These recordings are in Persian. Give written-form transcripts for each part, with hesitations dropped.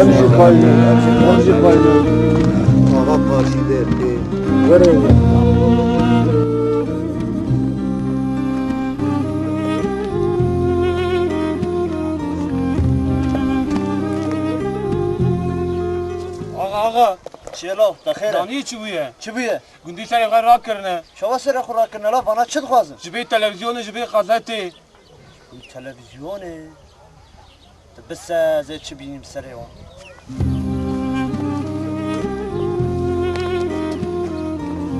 امشي قايمة آقا پاشیده برو آقا چیلا بخیره دانی چی بویه؟ چی بویه؟ گندی سری غیر را کرنه شما سر خورا کنه لا وانا چه خوازم؟ جبه تلویزیون جبه قضاتی تلویزیونه بس زي چه بینیم سره وان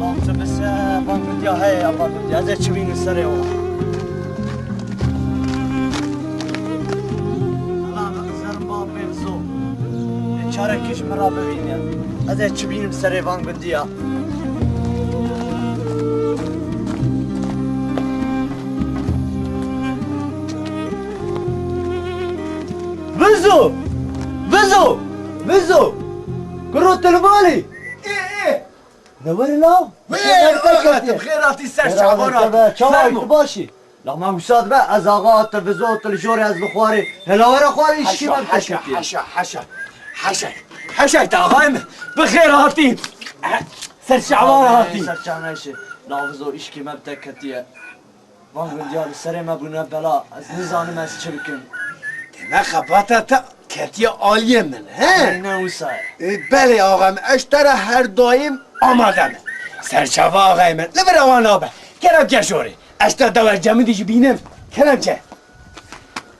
آمسه بس بانگردی های بانگردی زي چه بینیم سره وان الان زرم با بینزو چاره کش مرا ببینیم زي چه بینیم سره بانگردی ها بزو بزو بزو قروت المالي ايه نوري لا وين بخيراتي سر شعبانات شو باشي لا ما وساد بقى از آقا تلفزیون تلجوری از بخواری هلاوره خواری شی ما حشا تاغايم بخيراتي سر شعباناتي سر شعباناتي لا بزو اشکی ما بتکتیه وان بندیال سر ما بونه بلا از نزانم از چه بکن ما خبرت کتی عالیه من ها نه وسای بله آقا من اشتر هر دایم آمادم سرچاوه آقای من لبر آوان آبه کرم که شوری اشتر دور جمعی بینم کرم که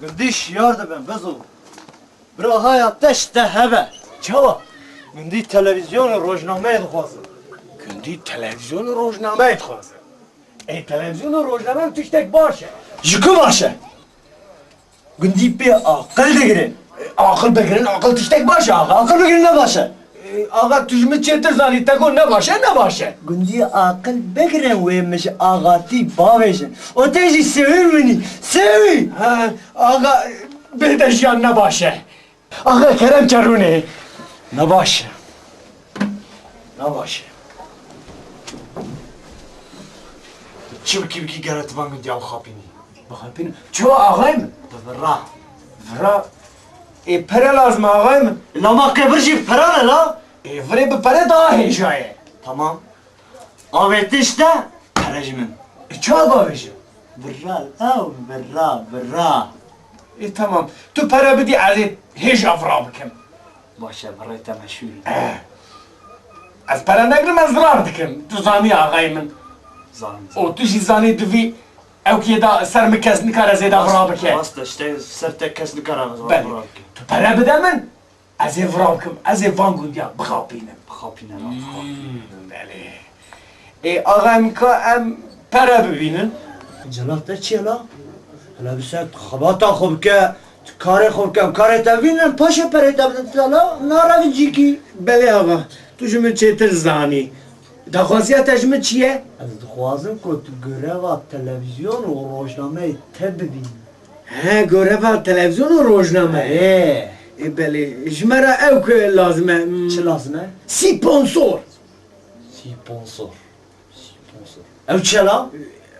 گندیش یارده بن بزو براهای تشت هبه چوا گندی تلویزیون روزنامه دخوازم گندی تلویزیون روزنامه خواست ای تلویزیون روزنامه توش تک باشه جکو باشه گندی بی عقل بگیرن عقل بگیرن عقل توش تک باشه آقا عقل بگیرن نباشه آقا توش می چطور زنی تکو نباشه گندی عقل بگیرن و مش آقاتی باوشن و تیجی سوی منی سوی آقا بهدشیان نباشه آقا کرم چرونه نباشه چی بکی گرت من گندی آو خاپینی بخاپینی چو آقایم برا ای پره لازم آقایم لا ما قبرشی پرانه لا ای وری به پره دا هیجایه tamam آویتش ده پرجمن چه باوشم برا ای تمام تو پره بدی از هیچ افرا بکن باشه برای تمشوری از پره نگرم از راه دکم تو زانی آقای من او توشی زانی دوی او که دا سر مکس نکار از افرا بکن راست شته سر تک کس نکارم از بله تو پره بده من از افرا بکم از وانگوندیا بخوابینم بله ای آقای من که پره ببینن جلات چیه لا؟ حالا بسید خباتا خوب که کار خوب کم کار تبینن پاشه پره تبینن لا ناراوی جیکی بله آقا تو جمعه چطور زانی دخواستیتش من چیه؟ از دخوازم که تو گره و تلویزیون و روزنامه ببینی ها گره و تلویزیون و روزنامه بله جمعه او که لازمه چه لازمه؟ سپانسور او چه لا؟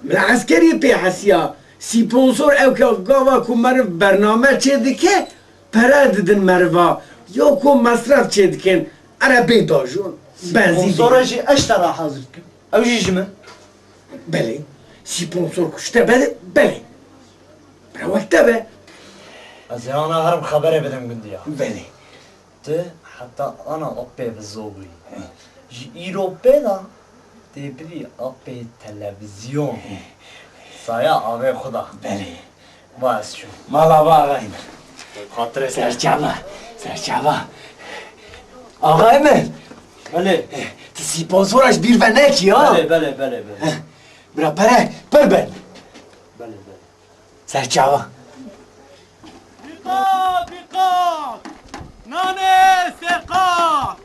من عسکری پی حسیا سپانسور او که گاوا که مرو برنامه چه دکه پره ددن مروا یا که مصرف چه دکن عربی داجون بنزین سپانسورشی اشترا حاضر کن او جیجمه؟ بله سپانسور کشته بله برا وقته به از انا هرم خبره بدم گندیا بله ته حتی انا اپی بزوبی جی ایروپی دا تبری اپی تلویزیون سایا آقای خدا بله باز شو مالا با آقایم خاطر سرچاوا آقای من بله تو سپانسورش بیر و نکی ها بله برا پره پر بن بله سرچاوا دقیقات نانه سقا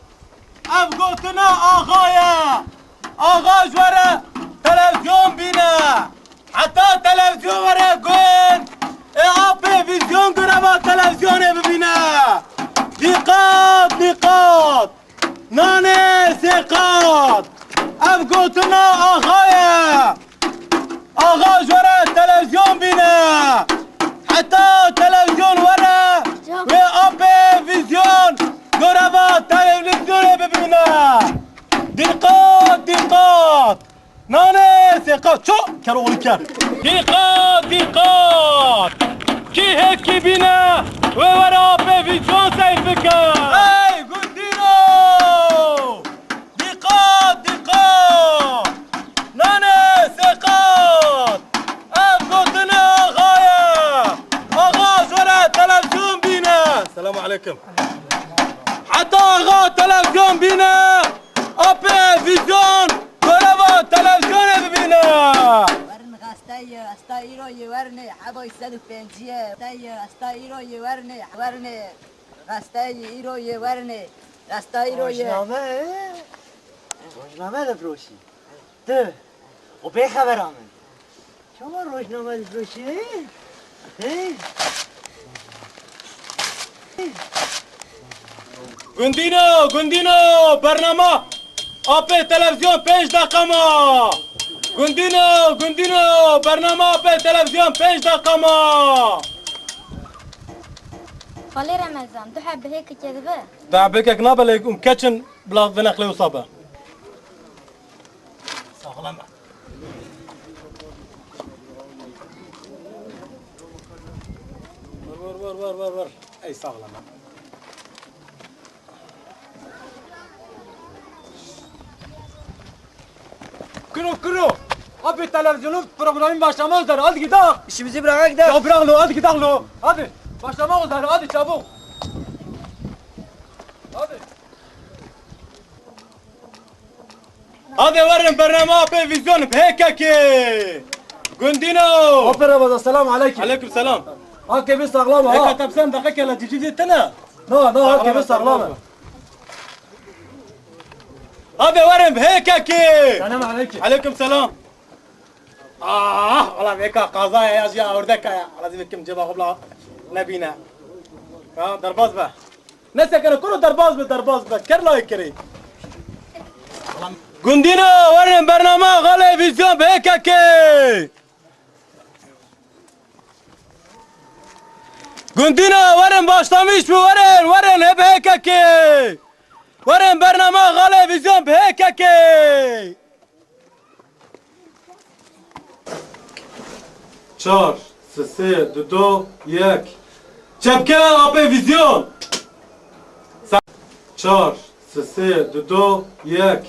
اف گوتنا آقا جواره تلویزیون بینه حتی تلویزیون وره گون اپی ویزیون گره با تلویزیون ببینه دقیقات دقات ام قوتنا آغايا آغا جورا تلفزيون بينا حتى تلفزيون ورا و ابي فيزيون جورا تلفزيون ببينا دقات دقات ناني ثقات شو كانوا الكار دقات دقات كي هيك بينا وورا ابي فيزيون سيفك اي قدينو دقات دقات ناني ثقات ام قدنا غايه اغا جورا تلفزيون بينا السلام عليكم حتى اغا تلفزيون بينا ابي فيزيون جورا تلفزيون بينا ورن غاستاي استايرو يورني حبو يسدو بنجيه تاي استايرو يورني ورني غاستاي ايرو يورني غاستايرو ي روزنامه بفروشی ده و به خبر آمد شما روزنامه بفروشی؟ گندینو برنامه آپی تلویزیون 5 دقیقه ما گندینو برنامه آپی تلویزیون 5 دقیقه ما خالي رمضان تحب هيك كذبة؟ دعبك نابل يقوم كاتشن بلا بنقلي وصابه سلام ور اي سلام Kuru. Abi televizyonun programı başlamak üzere. Hadi gidelim. İşimizi bırakak gidelim. Ya bırak lo, hadi gidelim lo. Hadi. Başlamak üzere. Hadi çabuk. Hadi. Hadi verin برنامه تلفزيون بهيك Gündino. Opera bada selam aleyküm. Aleyküm selam. Hakkı bir sağlam ha. هيك تبسم دقيقة لا تجي تنا. No hakkı bir sağlam. هذا ورم بهيك Selam aleyküm. عليكم سلام والله بهيك قضايا يا جي اوردك يا لازم كم جبا قبل نبينا درباز به نسى كانوا كله درباز به كر لا يكري جندينا ورم برنامج غالي فيزيون بهيك جندينا ورم başlamış bu ورن hep هيك ورن برنامج غالي فيزيون بهيك چار سه دو یک چپکه آب ویزیون چار سه دو یک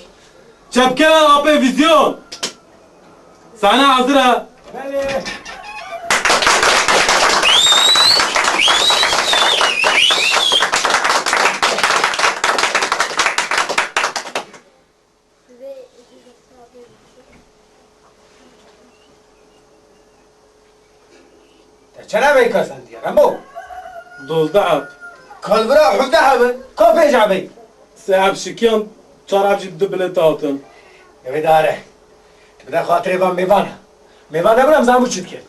چپکه آب ویزیون صحنه حاضره بله چرا میکاسن دیگه رمو 12 کالبرا حده همه کافه جعبی سه شکیان 4 دو بلیت هاتن نمیداره بده خاطری با میوانه برم زمو چید که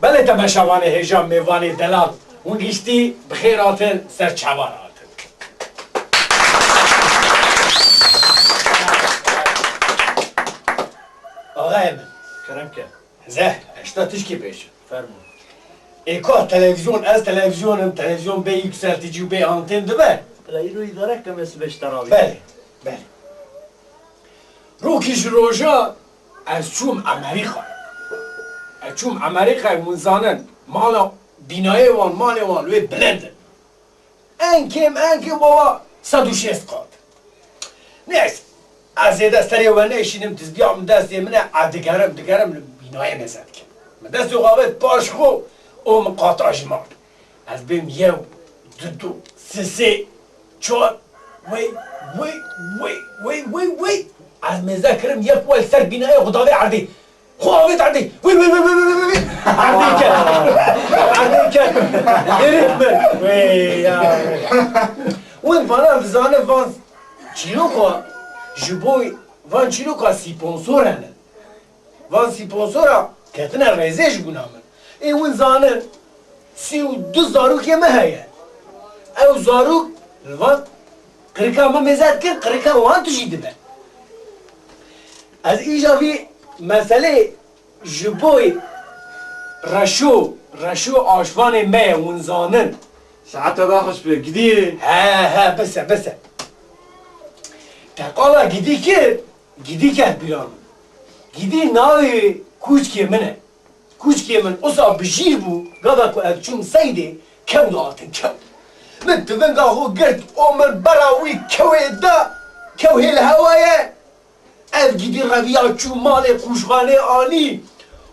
بله تمشاوانه هجام میوانه دلال اون گیشتی بخیر آتن سر چوان آتن آقای من Kerem ki. زه اشتا تشکی پیش Ferman. ایکا تلویزیون از تلویزیون به یکسلتیجی و به آنتن دبه Layro idare kemesi 5 taravi. بله روکیش روژا از چوم امریکا منزانن مالا بینای وان مال وان وی بلندن انکم بابا 160 قاد نیست از یه دستری و نیشینم تزبیام دست یمنه دگرم بینای نزد کن من دست و قابط باش خو اوم قاطعش مار از بیم یو دو سه چهار وی از مذاکرم یک وال سر بینای خداوی عردی خواهیت عردی وی عردی کن گریت من وی اون وانا بزانه وان چیلو که جبوی وان چیلو که سیپونسور هنن وان سیپونسورا کتنه ریزش گنامن اون زانه 32 زاروک یه مهیه او زاروک وان قريكا ما مزاد كن قريكا وان تجي دبا از اینجا وی مسئله جبوی رشو آشوان مه ونزانن ساعت دا خوش به گدی ها بسه تقالا گیدی کرد بیرام گیدی ناوی کوچکی من اصلا بجیر بو گادا که از چون سیده کو داتن کو من تونگا هو گرد اومن براوی کوه دا کوه الهوایه از گیدی رویا چون مال خوشخانه آنی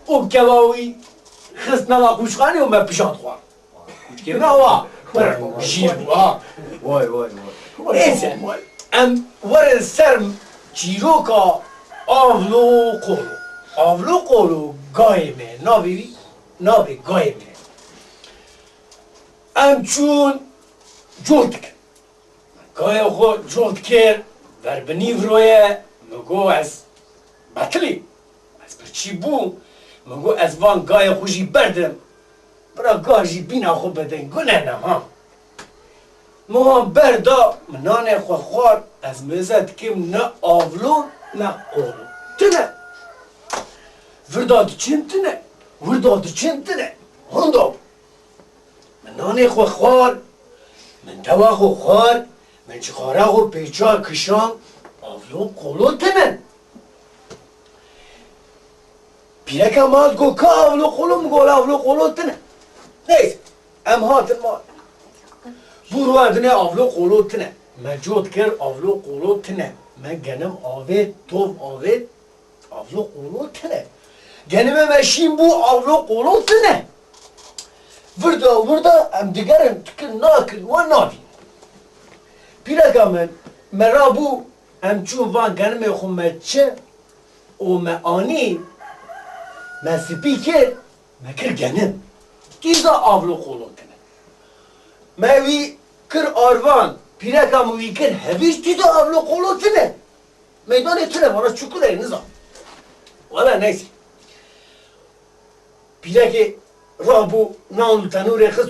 او کواوی خست نوا خوشخانه و من پیشاد خواه کوچکی من آوا بجیر بو وای ایسه ام ور سرم چیروکا آولو قولو گایمه نابی گایمه ام چون جلد کن گای خود جلد کرد در بنیو رویه مگو از بطلی از برچی بو مگو از وان گای خوشی بردم برا گاجی بینا خود بدن گنه نه ها ما بردا منان خوار از مزد کم نه آولو نه قولو تنه ورداد چین تنه هندو منان خوار من دوا خوار من چخاره خو پیچا کشان آولو قولو تنه پیرکا ماد گو که آولو قولو مگول آولو قولو تنه نیست ام هاتن ماد برو ادنه آولو قولو تنه من جود کر آولو قولو تنه من گنم آوید توف آوید آولو قولو تنه گنم مشین بو آولو قولو تنه وردا ام دیگرم تکر ناکن و نابین پیرکا من مرا بو ام چون وان گنم خو چه او آنی من سپی کر مکر گنم دیزا آولو قولو تنه موی کر آروان پیرکا موی کر هویش دیزا آولو قولو تنه میدان تنه وانا چکو داری نظام والا نیسی پیرک رابو نان تنور خست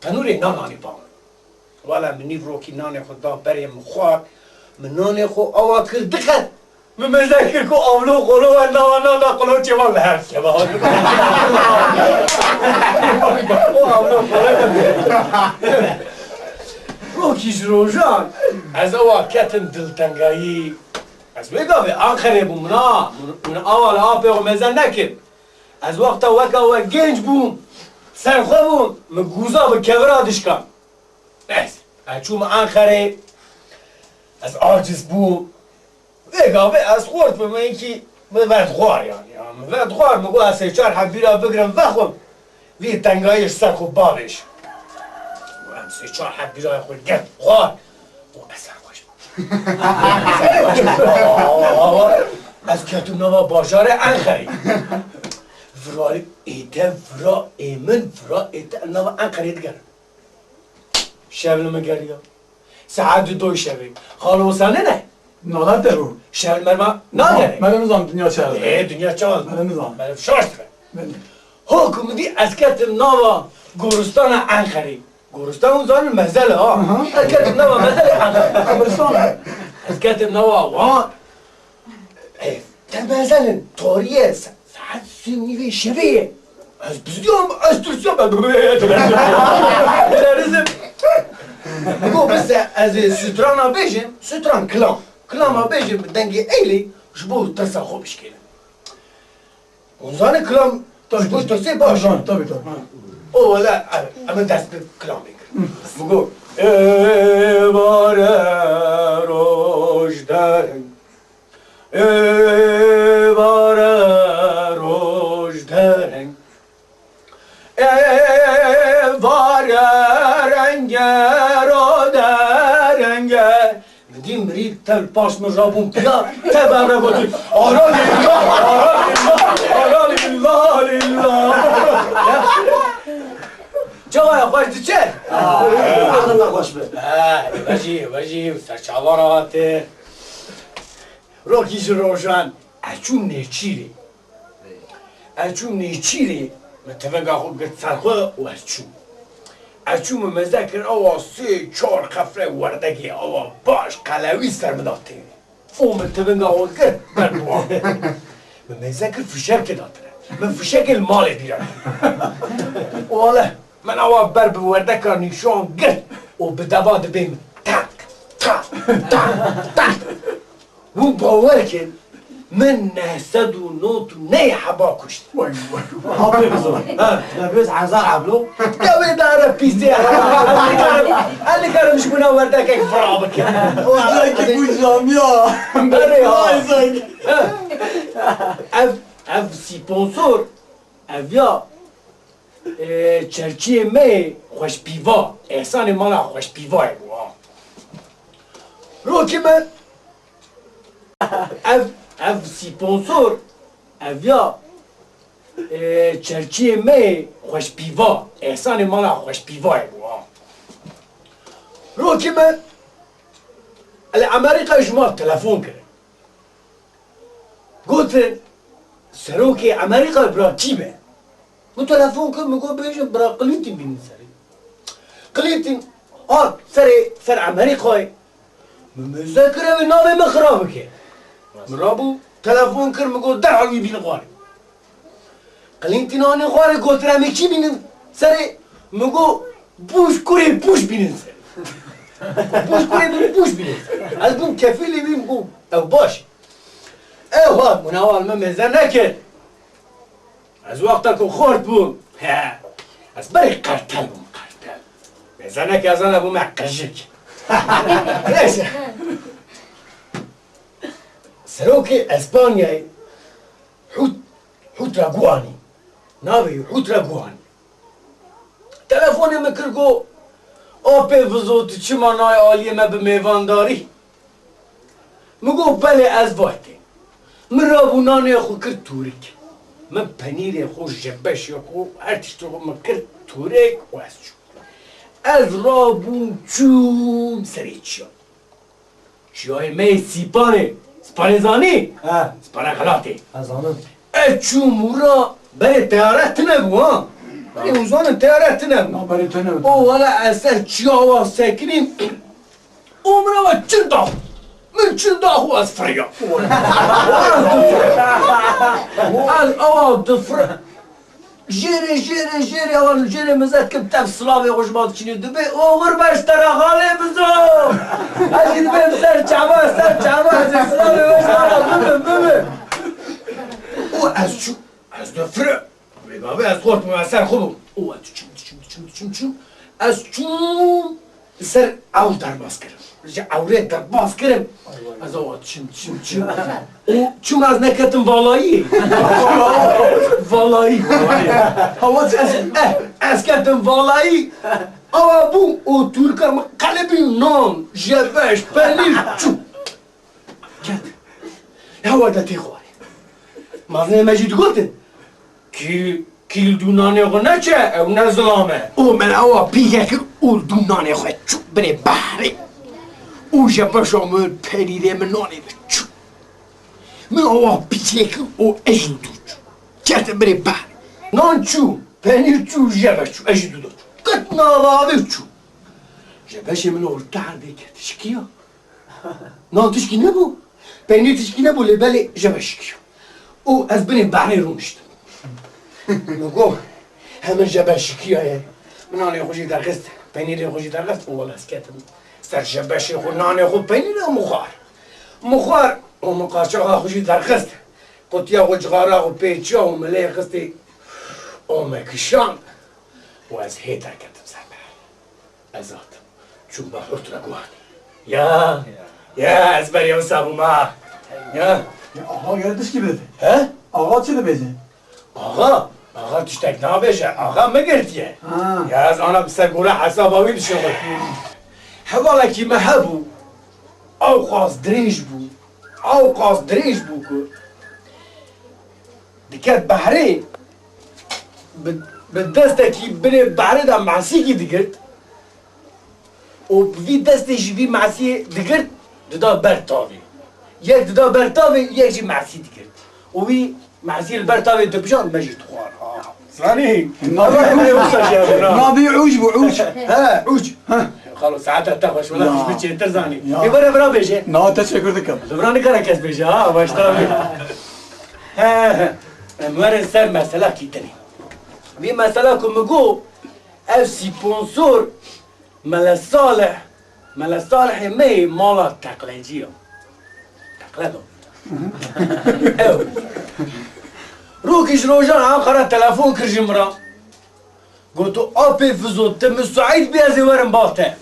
تنور نانانی بام والا منی روکی نان خدا بریم خوار من نان خو آوا کر دخد من مذکر کو آولو قولو و نانا قولو چه والا هست که باید آولو قولو روکیش روشان از اوا کتن دلتنگایی از بگاوه آخره بوم من اول آبه و مزن نکن از وقت وکا و گنج بوم سرخواه بوم من گوزا به کورا دشکم نیست چون آخره از عاجز بوم بگاوه از خورد به من اینکه من خوار یعنی من خوار مگو از سه حب بیرا بگرم وخم وی تنگایش سر خوب بابش و هم سه حب بیرا خود گرد خوار و اصلا خوش از کتون نوا باشار انخری فرای ایده فرا ایمن فرا ایده نوا انخری دگر شب نمگری ها ساعت 2 شبی خالو سانه نه نادر درو شب مرما نداره من نظام دنیا چه دنیا چه من نظام من شاش حکم دی از کتون نوا گورستان انخری گورستان اون زان مزل ها از کتون نوا مزل انخری از کتون نوا وان در مزل تاریه ساعت 3 شبیه از بزیام از ترسیام درزم بگو بس از ستران ها بیشم ستران کلام ها بیشم دنگی ایلی شبو ترسا خوبش کنم اونزان کلام شبو ترسه باشم طبی او ولا اما دست به کلام بگم بگو ای باره روش درن ای باره روش درن ای باره رنگ رو درنگه مدیم مرید تل پاس مجابون پیا تبر رو بودی آرا لله جوای خوش دی چه؟ خوش به وجیب سرچاوار آته روکیش روشن اچون نیچیری متفقه خود گرد سرخواه و اچون مذکر آوا 3-4 خفره وردگی آوا باش قلوی سرمداته من تبنگا وکر بربوا من مذکر فشار کداتره من فشار المال بیرم والا من اوا برب ورده کار نیشان گرد و به دوا دبیم تک تک تک تک و باور کن من 909 حبا کشت حاضر بزرگ نبیز عزار عبلو قوي دار بيسي اللي كانوا مش منور كيف فرابك وعليك بوجاميا اف سپانسور اویا چرچی می خوش پیوا احسان مالا خوش پیوا رو که من اف سپانسور اویا چرچی می خوش پیوا احسان مالا خوش پیوا رو که من الامریکا جمع تلفون کرد گفت سروکی امریکا برا تیمه گفت تلفون کرد میگو بیشم برا قلیتین بینی سری قلیتین سر امریکای مذکره به نام مخرابه که مرابو تلفون کرد میگو در حالی بین خواری قلیتین آنی خواره گفت رمی چی بینن سری میگو بوش کوری بوش بینن سری بوش کوری بوش بینن سری از بون کفیلی بیم گو او باش اوه منوال من مزه نکرد از وقتا که خورد بوم از برای قرتل بوم قرتل مزه نکرد از آنه بوم قجک نیشه سروک اسپانیای حوت رگوانی ناوی حوت رگوانی تلفونی مکر گو آپی وزوت چی مانای آلیه ما به میوانداری مگو بله از وقتی من رابونانه خو کرد تورک من پنیر خو جبش خو هر تشتو خو من کرد تورک و از چون از رابون چون سری چیای می سپانه زانی سپانه غلاطی از آنم چون مورا برای تیارت نبو ها برای اوزان تیارت نبو برای تو نبود او والا اصلا چیاوا سکنیم عمره و چند داخل من چند داخل از فریا از اوال دفر جیره اوال جیره مزد کم تف سلاوی خوشباد چینی دبی اوغر بشتر خاله بزو از این بیم سر چما از سلاوی خوشباد ببین او از چون از دفره بگاوه از خورد موثر خوبم او از چون از چون سر او در باز کرم اوره در باز کرم از او چون او چون از نکتم والایی از کتم والایی او بوم او تورکم قلبی نان جبش پنیر چون هوا دا تی خواری مازنه مجید گفتن کیل دونانه خو نچه او نظلامه او من اوا پیگه که او دونانه خو چو بره بحری او جبش آمد پریره من نانه چو من اوا پیگه که او اجدو چو کرده بره بحری نان چو پنیر چو جبش چو اجدو دو چو کت ناواوی چو جبش من او درده که تشکیه نان تشکی نبو پنیر تشکی نبو لبلی جبش کیو او از بین بحری رو میشتم نگو همه جبشکی های نان خوشی در قصد پنیر خوشی در قصد اول از کتم سر جبشی خود نان خود پنیر مخار و مقاشه ها خوشی در قصد قطیا خود جغاره و پیچه و مله قصدی او مکشان و از هیتر کتم سر بر از آتم چون با حرط رگوانی یا از بریم سابو ما یا آقا یادش کی بده ها؟ آقا چی بده آقا تشتک نابشه آقا مگردیه یا از آنها بسر گوله حساباوی بشغل حوالا کی محبو او خواست دریج بو که دکت بحری به دسته کی بره بحری دا معسی کی دگرد و بی دسته جی معسی دگرد ددا برتاوی یک ددا برتاوی یک جی معسی دگرد و بی معزير البرتاوي دبجان مجد خوار ثاني نبي عوج ها عوج خلاص ساعتها تخش ولا لا. مش بتشي ترزاني لا. يبرا برا بيجي نه تشکر دکم لبراني كان كاس بيجي ها باشترى ها مرة سر مسألة كيتني في مسألة كمجو اف سبونسور مال صالح مي مالا تقليدية تقليدو او روكيش روجان عقرة تلفون كرجمرا قلتو ابي فزو تم سعيد بيازي ورن باته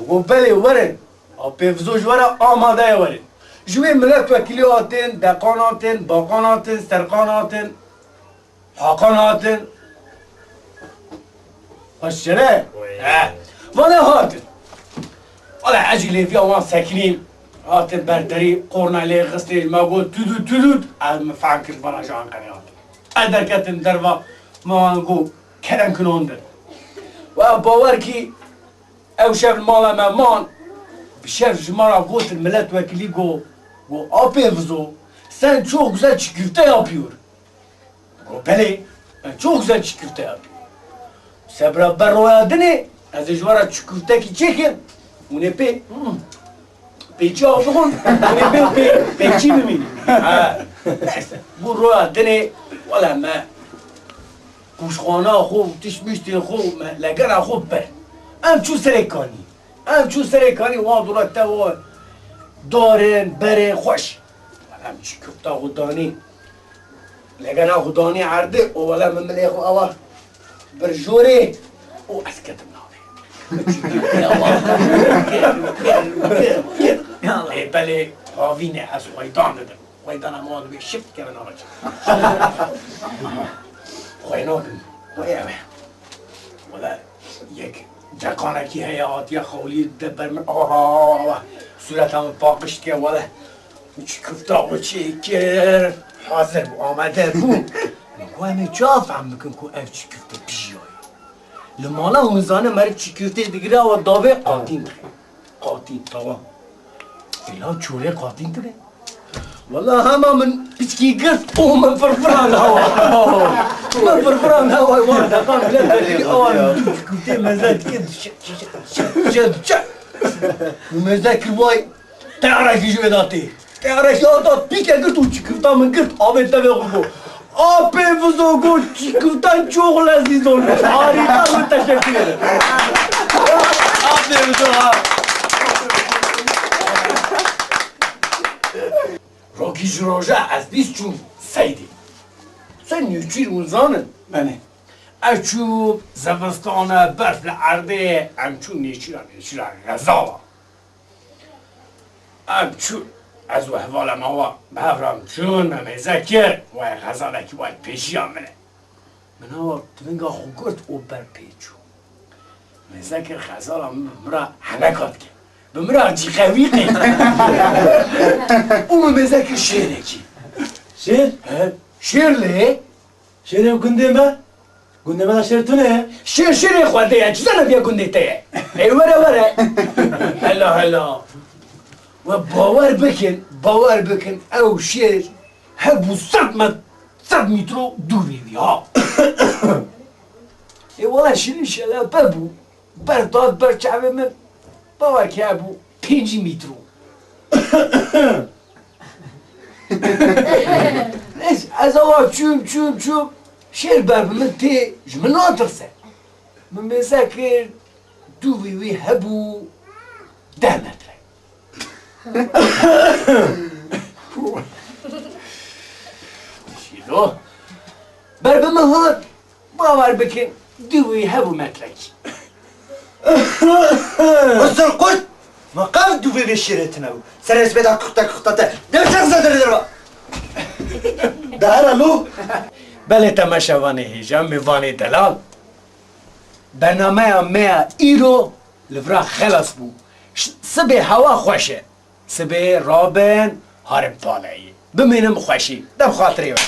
قلت بلي ورن ابي فزو جورا آماده ورن جوی ملت وکیلیاتن، دقاناتن، باقاناتن، سرقاناتن، حاقاناتن هاشتره؟ وانا هاتن والا عجلی فيها وان ساكنين هاتن بردري قورنا لي غسلي ما قول تدود مفعن كرد برا جان قنيات ادركتن دربا ما نقول كلام كنوندن وباوركي او شاف المالا مامان بشاف جمارة قوت الملت وكلي قو apevzo sen çok güzel çiğ köfte yapıyor. Beli ben çok güzel çiğ köfte yapıyorum. Sebra berroyadını az jvara çiğ köfte ki çekin. Onu pe peki aldığın onu peki mi? Ha. Bu royadını valla ma kuşkhana xo tişmişti xo lagana xo ber. Am çu serekani. Am çu serekani wa duratta wa دارن بره خوش ولم چی کفتا خودانی لگنا خودانی عرده و ولم ملیخ و اوه برجوری و اسکتم ناوی ای بله هاوینه از ویدان دادم ویدان امال بی شفت که من آرچ خوینادم ویوه ولی یک جکانکی حیات یا خولی دبر من آه صورتم پاکش که ولی چی کفتا و چی که حاضر بو آمده بو نگو همه جا فهم بکن که اف چی کفتا بیایی لمالا هنزانه مرد چی کفتش بگیره و داوه قاطین بخیر قاطین طبعا ایلا چوره قاطین بگه والله همه من بچکی گرد او من فرفران هوا من فرفران هوا وارد اقام بلد بلد آوان کفته مزدیه شد مذاكر واي تعرف يجوا داتي تعرف يا دات بيك قلت وشكفتا من قلت ابي تبغوا ابي فزوغو شكفتا شغل لذيذون عارفه متشكر ابي فزوغا روكي جروجا از 20 سيدي sen yüçür uzanın بله اچو زمستانه برف لعرده امچو نیچیران غزالا امچو از وحوالا موا بهرام چون ممزکر و غزالا کی باید پیشیان منه من هوا تبینگا خوگرد او بر پیچو مزکر غزالا مرا حنکات که بمرا جیخوی قید او مزکر شیره کی شیر شیر لی شیرم گندمه گندمه دا شیر تو نه شیر خورده یا چیزا نبیا گنده تایه ای وره هلا هلا و باور بکن او شیر هبو 100 مترو دوری ها ای والا شیرین شلا ببو برداد برچعبه من باور که هبو 5 مترو از آوا چوب شیر برب من تی جمن ناترسه من مذاکر دو وی هبو 10 متره شیدو برب من هاد باور بکن دو وی هبو مترک وصل قلت ما قام دوبي بشيرتنا سرس بدا قطة ده شخص دربا ده لو بله تماشاوانه هیجان میوانه دلال برنامه میا ایرو لفرا خلاص بو سبه هوا خوشه سبه رابن هارم پالایی بمینم خوشی دم خاطری بس